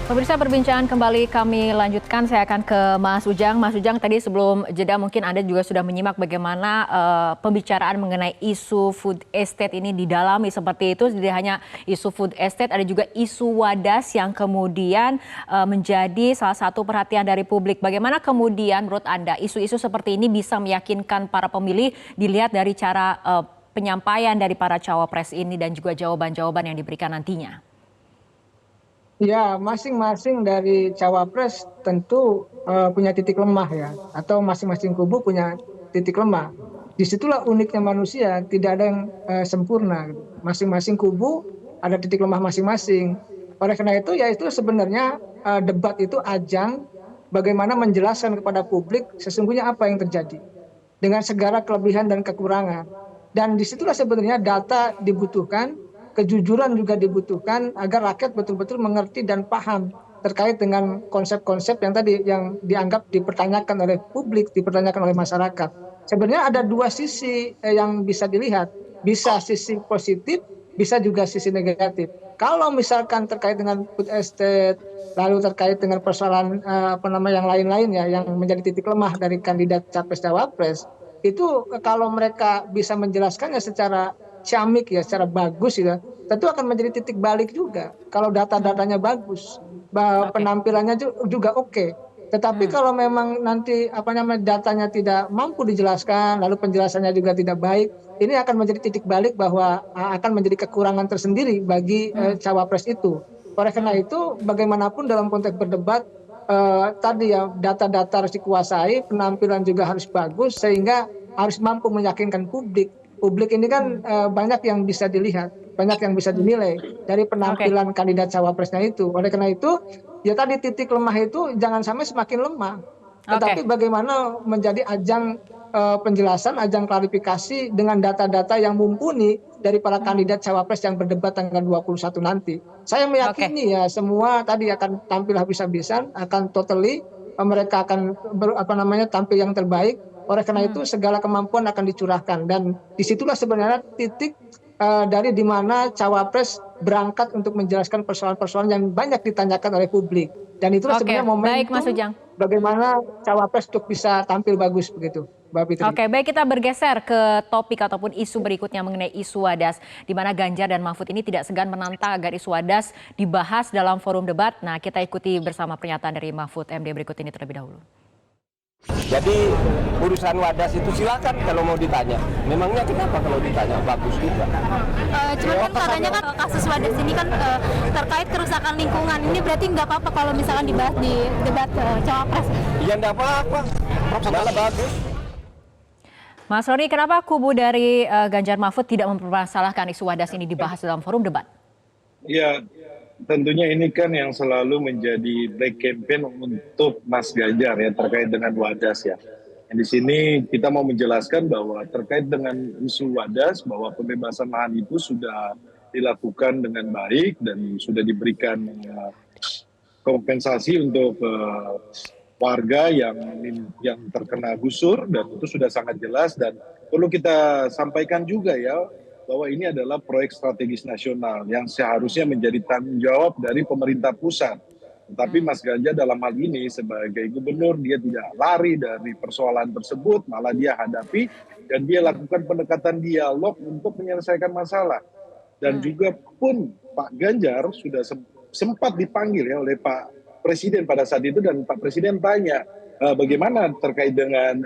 Pemirsa, perbincangan kembali kami lanjutkan. Saya akan ke Mas Ujang. Mas Ujang, tadi sebelum jeda mungkin Anda juga sudah menyimak bagaimana pembicaraan mengenai isu food estate ini didalami seperti itu. Tidak hanya isu food estate, ada juga isu wadas yang kemudian menjadi salah satu perhatian dari publik. Bagaimana kemudian menurut Anda isu-isu seperti ini bisa meyakinkan para pemilih dilihat dari cara penyampaian dari para cawapres ini dan juga jawaban-jawaban yang diberikan nantinya? Ya, masing-masing dari cawapres tentu punya titik lemah ya, atau masing-masing kubu punya titik lemah. Disitulah uniknya manusia, tidak ada yang sempurna, gitu. Masing-masing kubu ada titik lemah masing-masing. Oleh karena itu, ya itu sebenarnya debat itu ajang bagaimana menjelaskan kepada publik sesungguhnya apa yang terjadi dengan segala kelebihan dan kekurangan. Dan disitulah sebenarnya data dibutuhkan, kejujuran juga dibutuhkan agar rakyat betul-betul mengerti dan paham terkait dengan konsep-konsep yang tadi yang dianggap dipertanyakan oleh publik, dipertanyakan oleh masyarakat. Sebenarnya ada dua sisi yang bisa dilihat, bisa sisi positif, bisa juga sisi negatif. Kalau misalkan terkait dengan food estate, lalu terkait dengan persoalan yang lain-lain ya, yang menjadi titik lemah dari kandidat capres cawapres, itu kalau mereka bisa menjelaskannya secara ciamik ya, secara bagus ya, tentu akan menjadi titik balik juga. Kalau data-datanya bagus, Oke. penampilannya juga oke. Tetapi Hmm. kalau memang nanti datanya tidak mampu dijelaskan, lalu penjelasannya juga tidak baik, ini akan menjadi titik balik bahwa akan menjadi kekurangan tersendiri bagi Hmm. cawapres itu. Oleh karena Hmm. itu, bagaimanapun dalam konteks berdebat, tadi ya data-data harus dikuasai, penampilan juga harus bagus sehingga harus mampu meyakinkan publik. Publik ini kan banyak yang bisa dilihat, banyak yang bisa Hmm. dinilai dari Oke. penampilan kandidat cawapresnya itu. Oleh karena itu, ya tadi titik lemah itu jangan sampai semakin lemah, tetapi Oke. bagaimana menjadi ajang penjelasan, ajang klarifikasi dengan data-data yang mumpuni dari para Hmm. kandidat cawapres yang berdebat tanggal 21 nanti. Saya Oke. meyakini ya semua tadi akan tampil habis-habisan, akan totally mereka akan tampil yang terbaik. Oleh karena Hmm. itu segala kemampuan akan dicurahkan dan disitulah sebenarnya titik dari di mana cawapres berangkat untuk menjelaskan persoalan-persoalan yang banyak ditanyakan oleh publik. Dan itulah sebenarnya Oke, baik Mas momentum Ujang. bagaimana cawapres untuk bisa tampil bagus begitu, Mbak Fitri. Oke, baik, kita bergeser ke topik ataupun isu berikutnya mengenai isu wadas, di mana Ganjar dan Mahfud ini tidak segan menantang agar isu wadas dibahas dalam forum debat. Nah, kita ikuti bersama pernyataan dari Mahfud MD berikut ini terlebih dahulu. Jadi urusan wadas itu silakan kalau mau ditanya. Memangnya kenapa kalau ditanya bagus juga. Cuman kan katanya kan kasus wadas ini kan terkait kerusakan lingkungan. Ini berarti nggak apa-apa kalau misalkan dibahas di debat cawapres. Ya enggak apa-apa, malah bagus. Mas Roni, kenapa kubu dari Ganjar Mahfud tidak mempermasalahkan isu wadas ini dibahas dalam forum debat? Ya, tentunya ini kan yang selalu menjadi black campaign untuk Mas Ganjar ya terkait dengan wadas ya. Di sini kita mau menjelaskan bahwa terkait dengan isu wadas bahwa pembebasan lahan itu sudah dilakukan dengan baik dan sudah diberikan kompensasi untuk warga yang terkena gusur dan itu sudah sangat jelas dan perlu kita sampaikan juga ya bahwa ini adalah proyek strategis nasional yang seharusnya menjadi tanggung jawab dari pemerintah pusat. Tetapi Mas Ganjar dalam hal ini sebagai gubernur dia tidak lari dari persoalan tersebut, malah dia hadapi dan dia lakukan pendekatan dialog untuk menyelesaikan masalah. Dan juga pun Pak Ganjar sudah sempat dipanggil ya oleh Pak Presiden pada saat itu dan Pak Presiden tanya bagaimana terkait dengan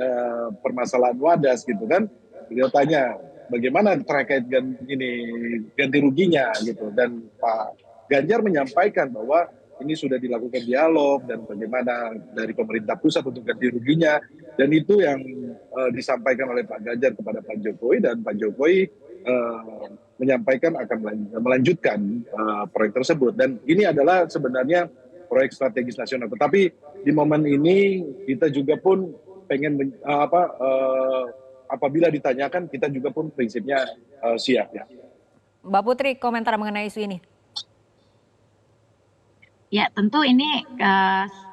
permasalahan wadas gitu kan. Beliau tanya bagaimana terkait ganti ruginya gitu dan Pak Ganjar menyampaikan bahwa ini sudah dilakukan dialog dan bagaimana dari pemerintah pusat untuk ganti ruginya dan itu yang disampaikan oleh Pak Ganjar kepada Pak Jokowi dan Pak Jokowi menyampaikan akan melanjutkan proyek tersebut dan ini adalah sebenarnya proyek strategis nasional. Tetapi di momen ini kita juga pun pengen apabila ditanyakan kita juga pun prinsipnya siap ya. Mbak Putri, komentar mengenai isu ini. Ya tentu ini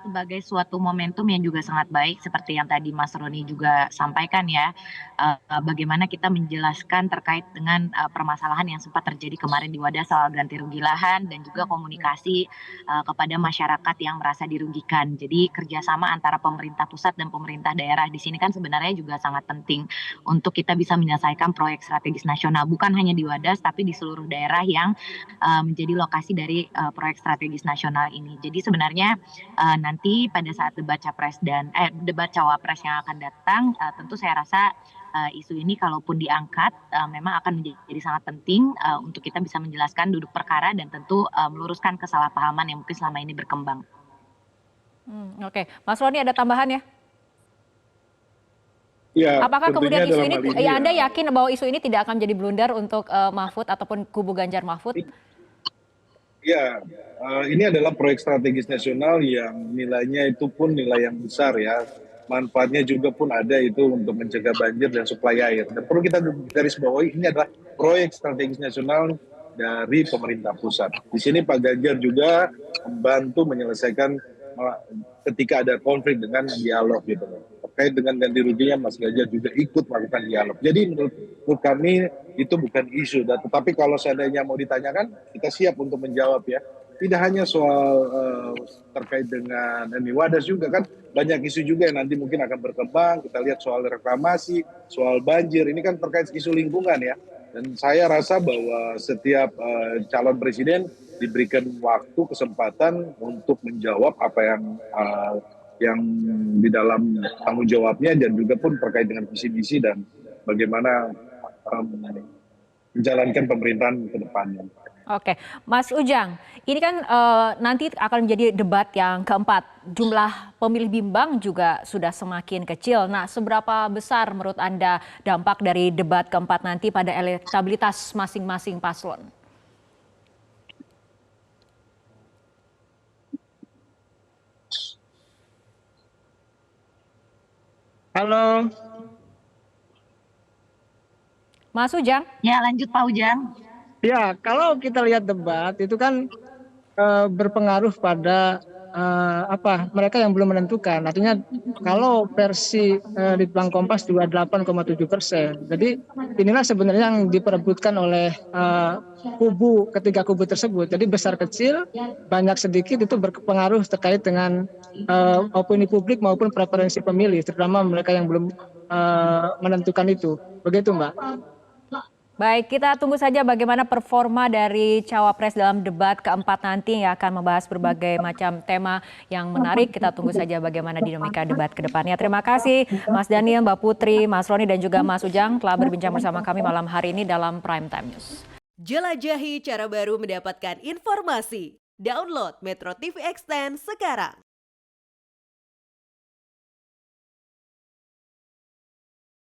sebagai suatu momentum yang juga sangat baik seperti yang tadi Mas Roni juga sampaikan ya, bagaimana kita menjelaskan terkait dengan permasalahan yang sempat terjadi kemarin di Wadas soal ganti rugi lahan dan juga komunikasi kepada masyarakat yang merasa dirugikan. Jadi kerjasama antara pemerintah pusat dan pemerintah daerah di sini kan sebenarnya juga sangat penting untuk kita bisa menyelesaikan proyek strategis nasional, bukan hanya di Wadas tapi di seluruh daerah yang menjadi lokasi dari proyek strategis nasional ini. Jadi sebenarnya nanti pada saat debat debat cawapres yang akan datang, tentu saya rasa isu ini kalaupun diangkat memang akan menjadi sangat penting untuk kita bisa menjelaskan duduk perkara dan tentu meluruskan kesalahpahaman yang mungkin selama ini berkembang. Oke, Mas Roni ada tambahan ya? Ya, Apakah kemudian isu ini, ya, Anda yakin bahwa isu ini tidak akan menjadi blunder untuk Mahfud ataupun kubu Ganjar Mahfud? Ya, ini adalah proyek strategis nasional yang nilainya itu pun nilai yang besar ya. Manfaatnya juga pun ada itu untuk mencegah banjir dan suplai air. Dan perlu kita garis bawahi ini adalah proyek strategis nasional dari pemerintah pusat. Di sini Pak Ganjar juga membantu menyelesaikan ketika ada konflik dengan dialog gitu loh. Terkait dengan ganti ruginya Mas Ganjar juga ikut melakukan dialog. Jadi menurut kami itu bukan isu. Tetapi kalau seandainya mau ditanyakan, kita siap untuk menjawab ya. Tidak hanya soal terkait dengan Wadas juga kan, banyak isu juga yang nanti mungkin akan berkembang. Kita lihat soal reklamasi, soal banjir, ini kan terkait isu lingkungan ya. Dan saya rasa bahwa setiap calon presiden diberikan waktu, kesempatan untuk menjawab apa yang di dalam tanggung jawabnya dan juga pun terkait dengan visi misi dan bagaimana menjalankan pemerintahan ke depannya. Oke, Mas Ujang, ini kan nanti akan menjadi debat yang keempat. Jumlah pemilih bimbang juga sudah semakin kecil. Nah, seberapa besar menurut Anda dampak dari debat keempat nanti pada elektabilitas masing-masing paslon? Halo. Mas Ujang? Ya, lanjut Pak Ujang. Ya, kalau kita lihat debat itu kan berpengaruh pada mereka yang belum menentukan. Artinya kalau versi Litbang Kompas 28,7%. Jadi inilah sebenarnya yang diperebutkan oleh ketiga kubu tersebut. Jadi besar kecil, banyak sedikit itu berpengaruh terkait dengan opini publik maupun preferensi pemilih, terutama mereka yang belum menentukan itu. Begitu, Mbak. Baik, kita tunggu saja bagaimana performa dari Cawapres dalam debat keempat nanti yang akan membahas berbagai macam tema yang menarik. Kita tunggu saja bagaimana dinamika debat ke depannya. Terima kasih Mas Daniel, Mbak Putri, Mas Roni dan juga Mas Ujang telah berbincang bersama kami malam hari ini dalam Prime Time News. Jelajahi cara baru mendapatkan informasi. Download Metro TV Extend sekarang.